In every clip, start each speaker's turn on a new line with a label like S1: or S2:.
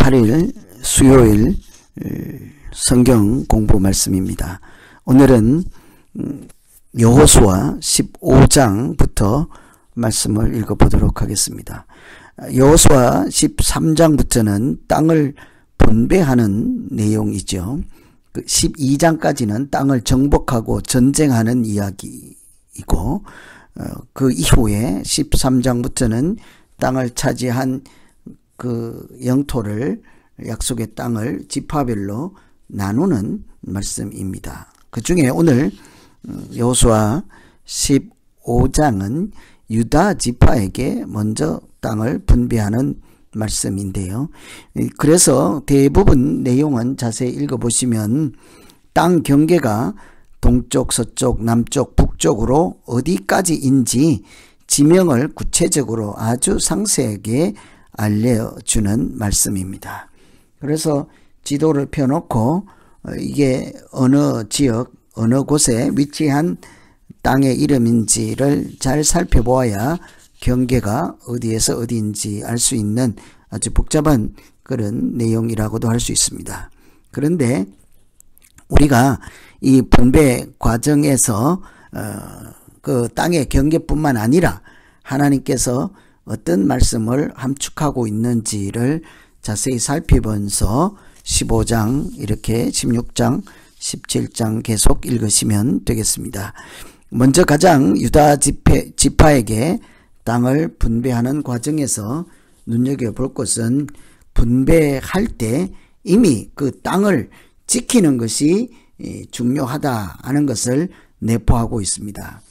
S1: 8일 수요일 성경 공부 말씀입니다. 오늘은 여호수아 15장부터 말씀을 읽어보도록 하겠습니다. 여호수아 13장부터는 땅을 분배하는 내용이죠. 12장까지는 땅을 정복하고 전쟁하는 이야기이고, 그 이후에 13장부터는 땅을 차지한 그 영토를, 약속의 땅을 지파별로 나누는 말씀입니다. 그 중에 오늘 여호수아 15장은 유다 지파에게 먼저 땅을 분배하는 말씀인데요. 그래서 대부분 내용은 자세히 읽어보시면 땅 경계가 동쪽, 서쪽, 남쪽, 북쪽으로 어디까지인지 지명을 구체적으로 아주 상세하게 알려주는 말씀입니다. 그래서 지도를 펴놓고 이게 어느 지역, 어느 곳에 위치한 땅의 이름인지를 잘 살펴보아야 경계가 어디에서 어디인지 알 수 있는 아주 복잡한 그런 내용이라고도 할 수 있습니다. 그런데 우리가 이 분배 과정에서 그 땅의 경계뿐만 아니라 하나님께서 어떤 말씀을 함축하고 있는지를 자세히 살피면서 15장, 이렇게 16장, 17장 계속 읽으시면 되겠습니다. 먼저 가장 유다 지파에게 땅을 분배하는 과정에서 눈여겨볼 것은 분배할 때 이미 그 땅을 지키는 것이 중요하다 하는 것을 내포하고 있습니다.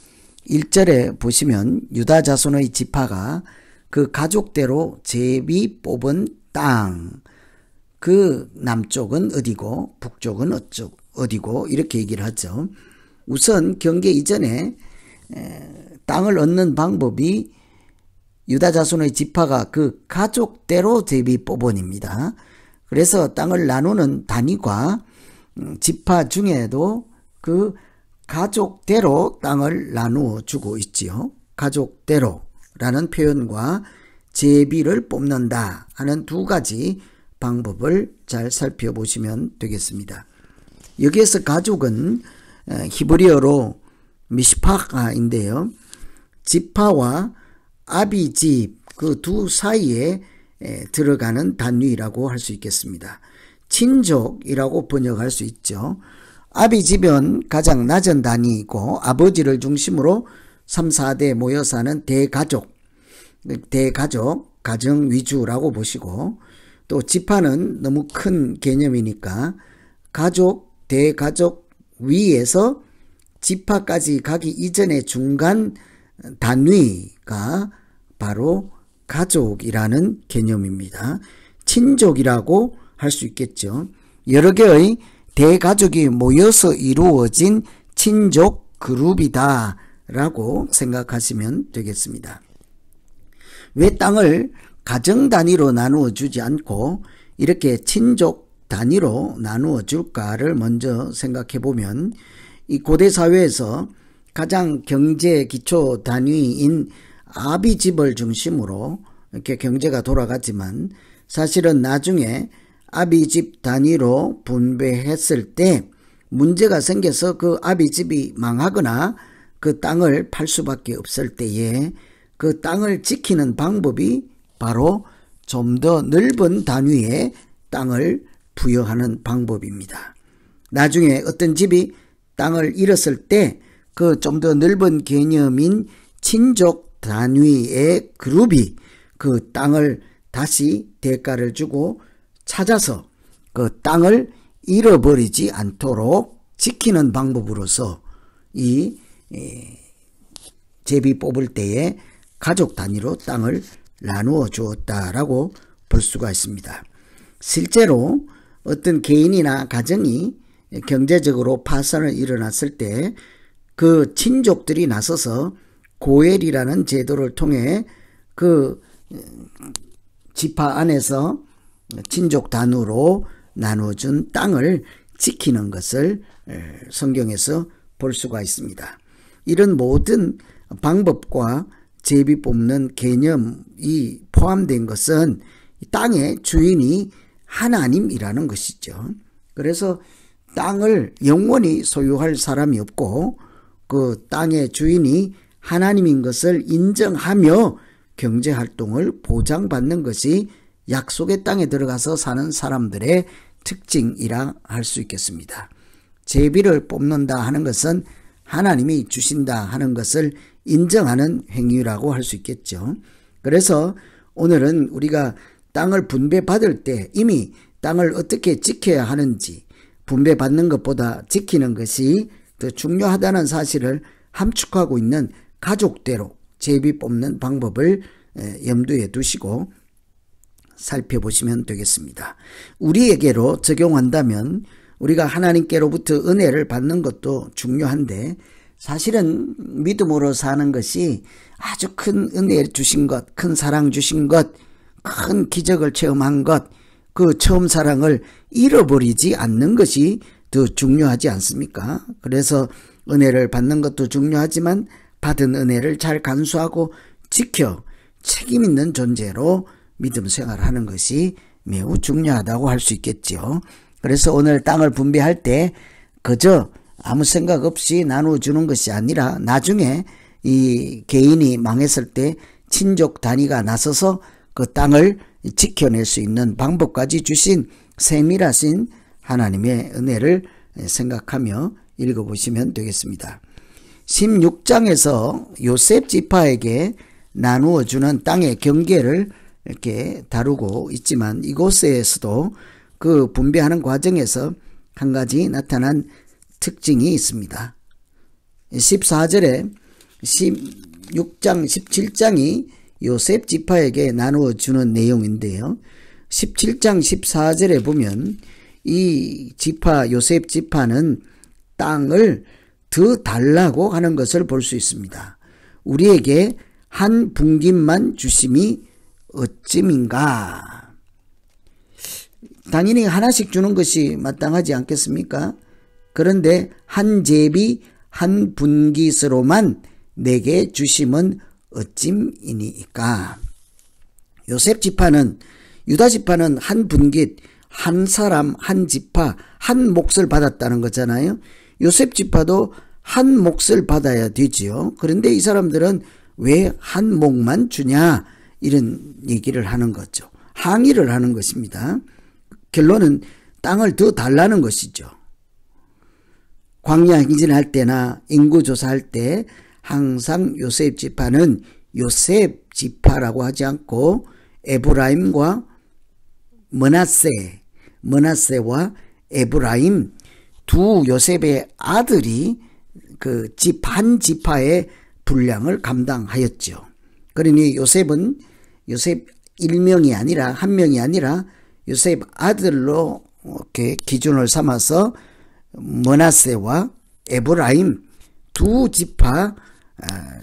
S1: 1절에 보시면 유다 자손의 지파가 그 가족대로 제비 뽑은 땅, 그 남쪽은 어디고 북쪽은 어디고 이렇게 얘기를 하죠. 우선 경계 이전에 땅을 얻는 방법이 유다 자손의 지파가 그 가족대로 제비 뽑은입니다. 그래서 땅을 나누는 단위가 지파 중에도 그 가족대로 땅을 나누어 주고 있지요. 가족대로라는 표현과 제비를 뽑는다 하는 두 가지 방법을 잘 살펴보시면 되겠습니다. 여기에서 가족은 히브리어로 미시파가인데요. 지파와 아비집 그 두 사이에 들어가는 단위라고 할 수 있겠습니다. 친족이라고 번역할 수 있죠. 아비집은 가장 낮은 단위이고 아버지를 중심으로 3, 4대 모여 사는 대가족, 가정 위주라고 보시고, 또 지파는 너무 큰 개념이니까 가족, 대가족 위에서 지파까지 가기 이전의 중간 단위가 바로 가족이라는 개념입니다. 친족이라고 할 수 있겠죠. 여러 개의 대가족이 모여서 이루어진 친족 그룹이다 라고 생각하시면 되겠습니다. 왜 땅을 가정 단위로 나누어 주지 않고 이렇게 친족 단위로 나누어 줄까를 먼저 생각해 보면, 이 고대 사회에서 가장 경제 기초 단위인 아비집을 중심으로 이렇게 경제가 돌아갔지만, 사실은 나중에 아비집 단위로 분배했을 때 문제가 생겨서 그 아비집이 망하거나 그 땅을 팔 수밖에 없을 때에 그 땅을 지키는 방법이 바로 좀 더 넓은 단위의 땅을 부여하는 방법입니다. 나중에 어떤 집이 땅을 잃었을 때 그 좀 더 넓은 개념인 친족 단위의 그룹이 그 땅을 다시 대가를 주고 찾아서 그 땅을 잃어버리지 않도록 지키는 방법으로서 이 제비 뽑을 때에 가족 단위로 땅을 나누어 주었다라고 볼 수가 있습니다. 실제로 어떤 개인이나 가정이 경제적으로 파산을 일어났을 때 그 친족들이 나서서 고엘이라는 제도를 통해 그 지파 안에서 친족 단위로 나누어준 땅을 지키는 것을 성경에서 볼 수가 있습니다. 이런 모든 방법과 제비 뽑는 개념이 포함된 것은 땅의 주인이 하나님이라는 것이죠. 그래서 땅을 영원히 소유할 사람이 없고 그 땅의 주인이 하나님인 것을 인정하며 경제활동을 보장받는 것이 약속의 땅에 들어가서 사는 사람들의 특징이라 할 수 있겠습니다. 제비를 뽑는다 하는 것은 하나님이 주신다 하는 것을 인정하는 행위라고 할 수 있겠죠. 그래서 오늘은 우리가 땅을 분배받을 때 이미 땅을 어떻게 지켜야 하는지, 분배받는 것보다 지키는 것이 더 중요하다는 사실을 함축하고 있는 가족대로 제비 뽑는 방법을 염두에 두시고 살펴보시면 되겠습니다. 우리에게로 적용한다면 우리가 하나님께로부터 은혜를 받는 것도 중요한데, 사실은 믿음으로 사는 것이 아주 큰 은혜 주신 것, 큰 사랑 주신 것, 큰 기적을 체험한 것, 그 처음 사랑을 잃어버리지 않는 것이 더 중요하지 않습니까? 그래서 은혜를 받는 것도 중요하지만 받은 은혜를 잘 간수하고 지켜 책임 있는 존재로 믿음 생활하는 것이 매우 중요하다고 할 수 있겠죠. 그래서 오늘 땅을 분배할 때 그저 아무 생각 없이 나눠주는 것이 아니라 나중에 이 개인이 망했을 때 친족 단위가 나서서 그 땅을 지켜낼 수 있는 방법까지 주신 세밀하신 하나님의 은혜를 생각하며 읽어보시면 되겠습니다. 16장에서 요셉 지파에게 나누어 주는 땅의 경계를 이렇게 다루고 있지만, 이곳에서도 그 분배하는 과정에서 한 가지 나타난 특징이 있습니다. 14절에 16장 17장이 요셉 지파에게 나누어 주는 내용인데요. 17장 14절에 보면 이 지파, 요셉 지파는 땅을 더 달라고 하는 것을 볼 수 있습니다. 우리에게 한 분깃만 주심이 어찌민가. 당연히 하나씩 주는 것이 마땅하지 않겠습니까? 그런데 한 제비 한 분깃으로만 내게 주심은 어찜이니까. 요셉 지파는, 유다 지파는 한 분깃, 한 사람, 한 지파, 한 몫을 받았다는 거잖아요. 요셉 지파도 한 몫을 받아야 되지요. 그런데 이 사람들은 왜 한 몫만 주냐, 이런 얘기를 하는 거죠. 항의를 하는 것입니다. 결론은 땅을 더 달라는 것이죠. 광야 행진할 때나 인구조사할 때 항상 요셉 지파는 요셉 지파라고 하지 않고 에브라임과 머나세와 에브라임 두 요셉의 아들이 그 한 지파의 분량을 감당하였죠. 그러니 요셉은 요셉 일명이 아니라, 한 명이 아니라 요셉 아들로 이렇게 기준을 삼아서 머나세와 에브라임 두 지파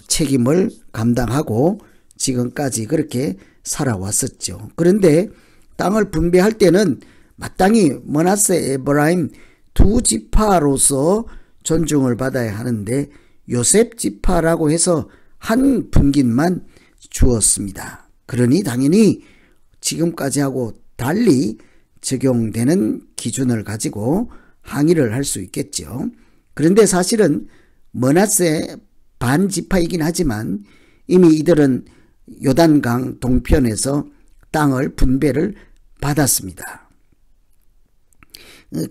S1: 책임을 감당하고 지금까지 그렇게 살아왔었죠. 그런데 땅을 분배할 때는 마땅히 머나세, 에브라임 두 지파로서 존중을 받아야 하는데 요셉 지파라고 해서 한 분깃만 주었습니다. 그러니 당연히 지금까지하고 달리 적용되는 기준을 가지고 항의를 할 수 있겠죠. 그런데 사실은 머나세 반지파이긴 하지만 이미 이들은 요단강 동편에서 땅을 분배를 받았습니다.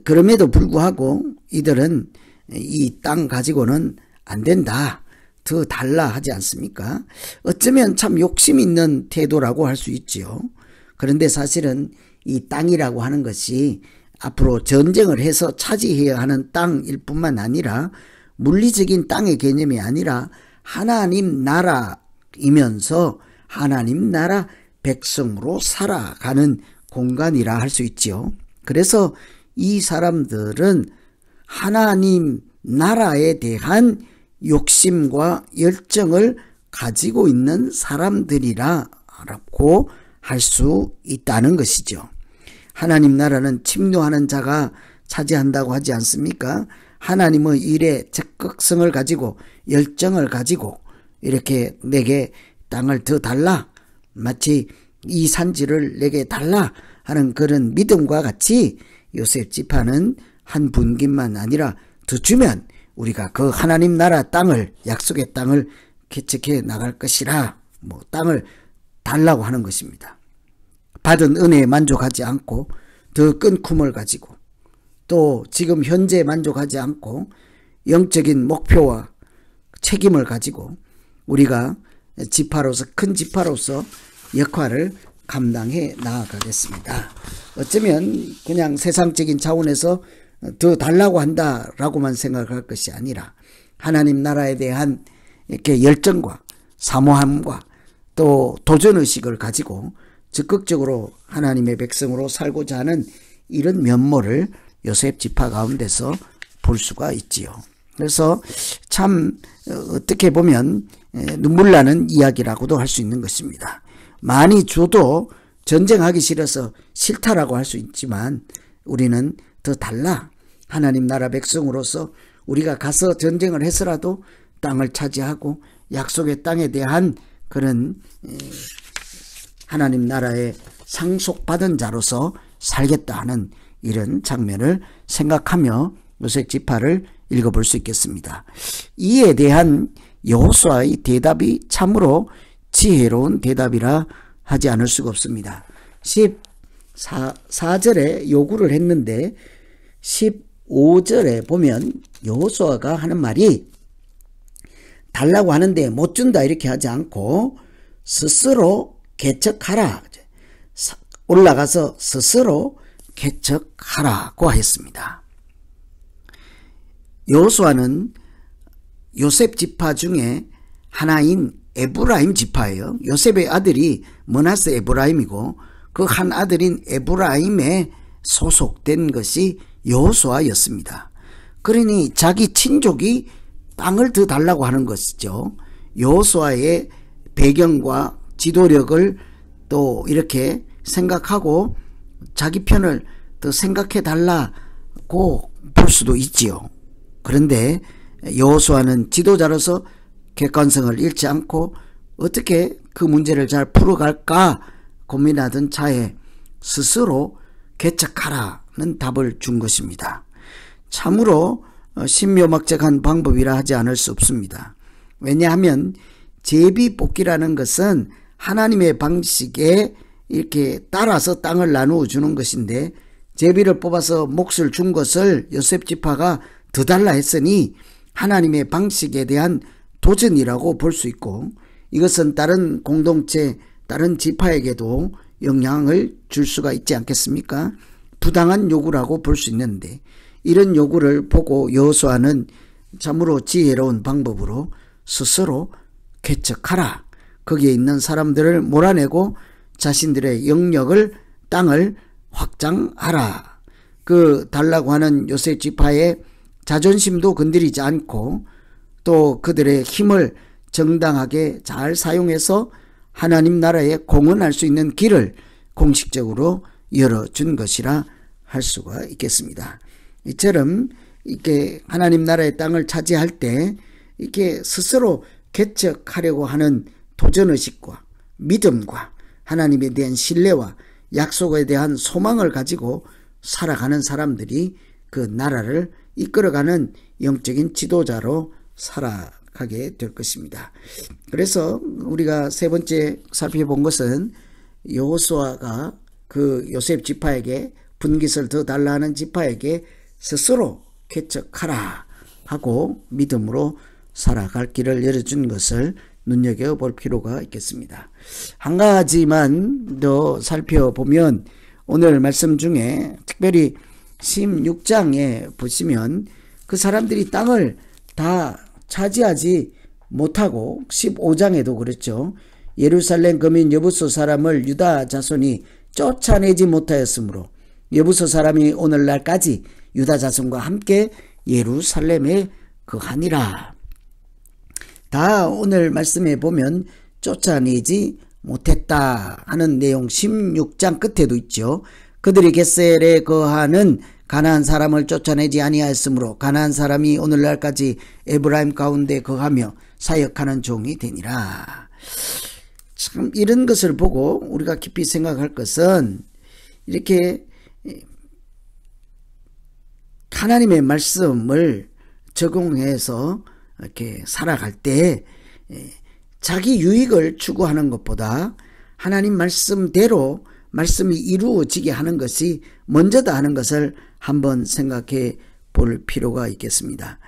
S1: 그럼에도 불구하고 이들은 이 땅 가지고는 안 된다, 더 달라 하지 않습니까? 어쩌면 참 욕심 있는 태도라고 할 수 있지요. 그런데 사실은 이 땅이라고 하는 것이 앞으로 전쟁을 해서 차지해야 하는 땅일 뿐만 아니라 물리적인 땅의 개념이 아니라 하나님 나라이면서 하나님 나라 백성으로 살아가는 공간이라 할 수 있지요. 그래서 이 사람들은 하나님 나라에 대한 욕심과 열정을 가지고 있는 사람들이라고 할 수 있다는 것이죠. 하나님 나라는 침노하는 자가 차지한다고 하지 않습니까? 하나님의 일에 적극성을 가지고 열정을 가지고 이렇게 내게 땅을 더 달라, 마치 이 산지를 내게 달라 하는 그런 믿음과 같이 요셉 지파는 한 분깃만 아니라 더 주면 우리가 그 하나님 나라 땅을, 약속의 땅을 개척해 나갈 것이라, 땅을 달라고 하는 것입니다. 받은 은혜에 만족하지 않고 더 큰 꿈을 가지고, 또 지금 현재에 만족하지 않고 영적인 목표와 책임을 가지고 우리가 지파로서, 큰 지파로서 역할을 감당해 나아가겠습니다. 어쩌면 그냥 세상적인 차원에서 더 달라고 한다라고만 생각할 것이 아니라 하나님 나라에 대한 이렇게 열정과 사모함과 또 도전의식을 가지고 적극적으로 하나님의 백성으로 살고자 하는 이런 면모를 요셉 지파 가운데서 볼 수가 있지요. 그래서 참 어떻게 보면 눈물 나는 이야기라고도 할 수 있는 것입니다. 많이 줘도 전쟁하기 싫어서 싫다라고 할 수 있지만 우리는 더 달라, 하나님 나라 백성으로서 우리가 가서 전쟁을 해서라도 땅을 차지하고 약속의 땅에 대한 그런 하나님 나라의 상속받은 자로서 살겠다 하는 이런 장면을 생각하며 요셉 지파를 읽어볼 수 있겠습니다. 이에 대한 여호수아의 대답이 참으로 지혜로운 대답이라 하지 않을 수가 없습니다. 14절에 요구를 했는데 15절에 보면 여호수아가 하는 말이 달라고 하는데 못 준다 이렇게 하지 않고 스스로 개척하라, 올라가서 스스로 개척하라고 했습니다. 여호수아는 요셉 지파 중에 하나인 에브라임 지파예요. 요셉의 아들이 므낫세 에브라임이고 그 한 아들인 에브라임에 소속된 것이 여호수아였습니다. 그러니 자기 친족이 땅을 더 달라고 하는 것이죠. 여호수아의 배경과 지도력을 또 이렇게 생각하고 자기 편을 더 생각해 달라고 볼 수도 있지요. 그런데 여호수아는 지도자로서 객관성을 잃지 않고 어떻게 그 문제를 잘 풀어갈까 고민하던 차에 스스로 개척하라는 답을 준 것입니다. 참으로 신묘막적한 방법이라 하지 않을 수 없습니다. 왜냐하면 제비뽑기라는 것은 하나님의 방식에 이렇게 따라서 땅을 나누어 주는 것인데 제비를 뽑아서 몫을 준 것을 요셉 지파가 더 달라 했으니 하나님의 방식에 대한 도전이라고 볼 수 있고, 이것은 다른 공동체, 다른 지파에게도 영향을 줄 수가 있지 않겠습니까? 부당한 요구라고 볼 수 있는데 이런 요구를 보고 여호수아는 참으로 지혜로운 방법으로 스스로 개척하라, 거기에 있는 사람들을 몰아내고 자신들의 영역을, 땅을 확장하라, 그 달라고 하는 요셉 지파의 자존심도 건드리지 않고 또 그들의 힘을 정당하게 잘 사용해서 하나님 나라에 공헌할 수 있는 길을 공식적으로 열어준 것이라 할 수가 있겠습니다. 이처럼 이렇게 하나님 나라의 땅을 차지할 때 이렇게 스스로 개척하려고 하는 도전의식과 믿음과 하나님에 대한 신뢰와 약속에 대한 소망을 가지고 살아가는 사람들이 그 나라를 이끌어가는 영적인 지도자로 살아가게 될 것입니다. 그래서 우리가 세 번째 살펴본 것은 여호수아가 그 요셉 지파에게 분깃을 더 달라 하는 지파에게 스스로 개척하라 하고 믿음으로 살아갈 길을 열어준 것을 눈여겨볼 필요가 있겠습니다. 한 가지만 더 살펴보면 오늘 말씀 중에 특별히 16장에 보시면 그 사람들이 땅을 다 차지하지 못하고 15장에도 그랬죠. 예루살렘 거민 여부소 사람을 유다 자손이 쫓아내지 못하였으므로 여부소 사람이 오늘날까지 유다 자손과 함께 예루살렘에 거하니라. 다 오늘 말씀에 보면 쫓아내지 못했다 하는 내용 16장 끝에도 있죠. 그들이 겟셀에 거하는 가나안 사람을 쫓아내지 아니하였으므로 가나안 사람이 오늘날까지 에브라임 가운데 거하며 사역하는 종이 되니라. 참 이런 것을 보고 우리가 깊이 생각할 것은 이렇게 하나님의 말씀을 적용해서 이렇게 살아갈 때 자기 유익을 추구하는 것보다 하나님 말씀대로 말씀이 이루어지게 하는 것이 먼저다 하는 것을 한번 생각해 볼 필요가 있겠습니다.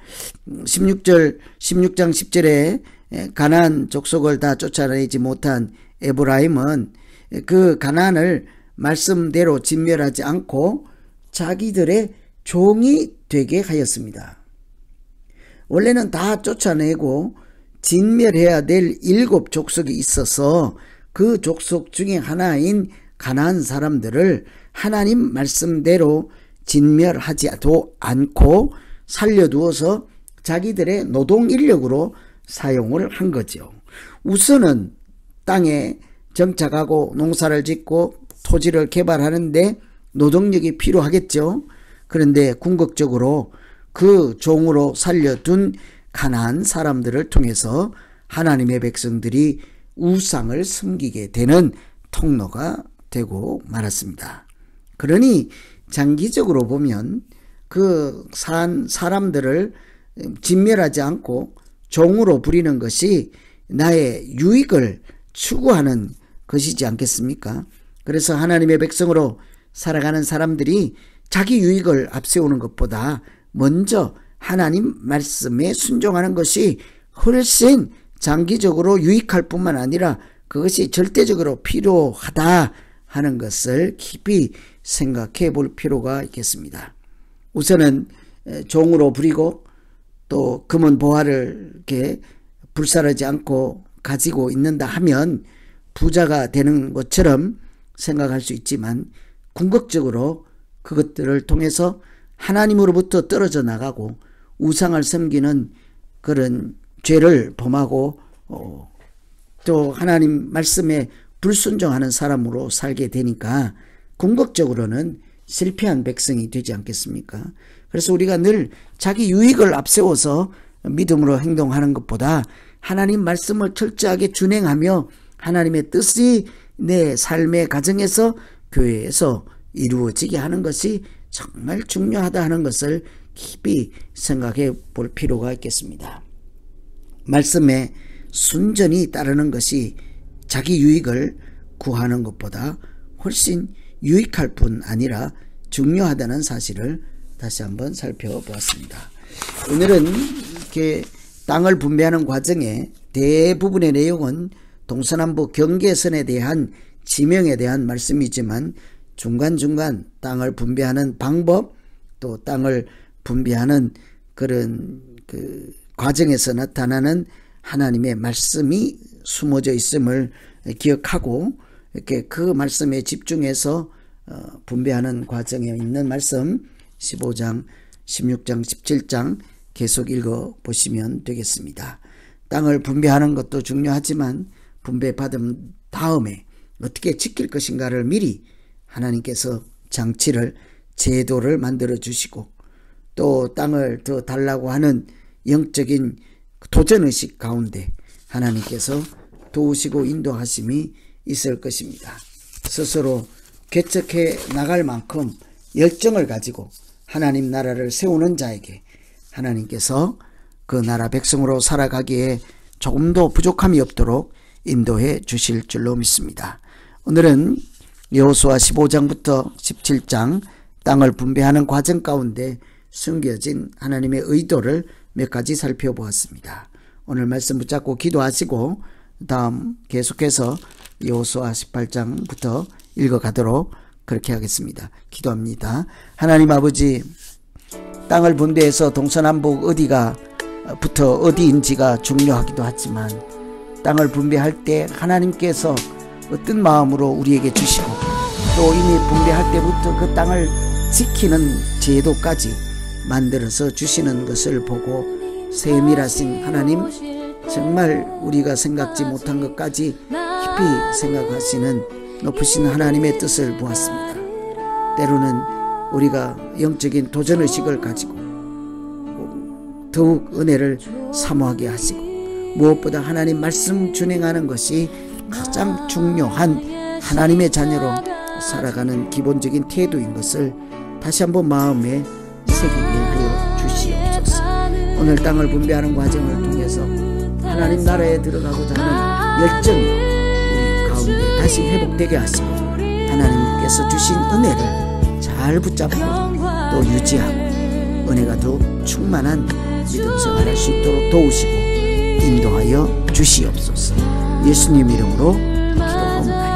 S1: 16장 10절에 가나안 족속을 다 쫓아내지 못한 에브라임은 그 가나안을 말씀대로 진멸하지 않고 자기들의 종이 되게 하였습니다. 원래는 다 쫓아내고 진멸해야 될 7 족속이 있어서 그 족속 중에 하나인 가나안 사람들을 하나님 말씀대로 진멸하지도 않고 살려두어서 자기들의 노동 인력으로 사용을 한 거죠. 우선은 땅에 정착하고 농사를 짓고 토지를 개발하는데 노동력이 필요하겠죠. 그런데 궁극적으로 그 종으로 살려둔 가나안 사람들을 통해서 하나님의 백성들이 우상을 섬기게 되는 통로가 되고 말았습니다. 그러니 장기적으로 보면 그 사람들을 진멸하지 않고 종으로 부리는 것이 나의 유익을 추구하는 것이지 않겠습니까? 그래서 하나님의 백성으로 살아가는 사람들이 자기 유익을 앞세우는 것보다 먼저 하나님 말씀에 순종하는 것이 훨씬 장기적으로 유익할 뿐만 아니라 그것이 절대적으로 필요하다 하는 것을 깊이 생각해 볼 필요가 있겠습니다. 우선은 종으로 부리고 또 금은 보화를 이렇게 불사르지 않고 가지고 있는다 하면 부자가 되는 것처럼 생각할 수 있지만 궁극적으로 그것들을 통해서 하나님으로부터 떨어져 나가고 우상을 섬기는 그런 죄를 범하고 또 하나님 말씀에 불순종하는 사람으로 살게 되니까 궁극적으로는 실패한 백성이 되지 않겠습니까? 그래서 우리가 늘 자기 유익을 앞세워서 믿음으로 행동하는 것보다 하나님 말씀을 철저하게 준행하며 하나님의 뜻이 내 삶의 가정에서 교회에서 이루어지게 하는 것이 정말 중요하다 하는 것을 깊이 생각해 볼 필요가 있겠습니다. 말씀에 순전히 따르는 것이 자기 유익을 구하는 것보다 훨씬 유익할 뿐 아니라 중요하다는 사실을 다시 한번 살펴보았습니다. 오늘은 이렇게 땅을 분배하는 과정에 대부분의 내용은 동서남북 경계선에 대한 지명에 대한 말씀이지만 중간중간 땅을 분배하는 방법 또 땅을 분배하는 그런 그 과정에서 나타나는 하나님의 말씀이 숨어져 있음을 기억하고 이렇게 그 말씀에 집중해서 분배하는 과정에 있는 말씀 15장, 16장, 17장 계속 읽어보시면 되겠습니다. 땅을 분배하는 것도 중요하지만 분배받은 다음에 어떻게 지킬 것인가를 미리 하나님께서 장치를 제도를 만들어 주시고 또 땅을 더 달라고 하는 영적인 도전의식 가운데 하나님께서 도우시고 인도하심이 있을 것입니다. 스스로 개척해 나갈 만큼 열정을 가지고 하나님 나라를 세우는 자에게 하나님께서 그 나라 백성으로 살아가기에 조금도 부족함이 없도록 인도해 주실 줄로 믿습니다. 오늘은 여호수아 15장부터 17장 땅을 분배하는 과정 가운데 숨겨진 하나님의 의도를 몇 가지 살펴보았습니다. 오늘 말씀 붙잡고 기도하시고 다음 계속해서 여호수아 18장부터 읽어가도록 그렇게 하겠습니다. 기도합니다. 하나님 아버지, 땅을 분배해서 동서남북 어디가부터 어디인지가 중요하기도 하지만 땅을 분배할 때 하나님께서 어떤 마음으로 우리에게 주시고 또 이미 분배할 때부터 그 땅을 지키는 제도까지 만들어서 주시는 것을 보고 세밀하신 하나님, 정말 우리가 생각지 못한 것까지 깊이 생각하시는 높으신 하나님의 뜻을 보았습니다. 때로는 우리가 영적인 도전의식을 가지고 더욱 은혜를 사모하게 하시고 무엇보다 하나님 말씀 준행하는 것이 가장 중요한 하나님의 자녀로 살아가는 기본적인 태도인 것을 다시 한번 마음에 새기게 하여 주시옵소서. 오늘 땅을 분배하는 과정을 통해서 하나님 나라에 들어가고자 하는 열정이 우리 가운데 다시 회복되게 하시고 하나님께서 주신 은혜를 잘 붙잡고 또 유지하고 은혜가 더 충만한 믿음 생활할 수 있도록 도우시고 인도하여 주시옵소서. 예수님 이름으로 기도하옵나이다.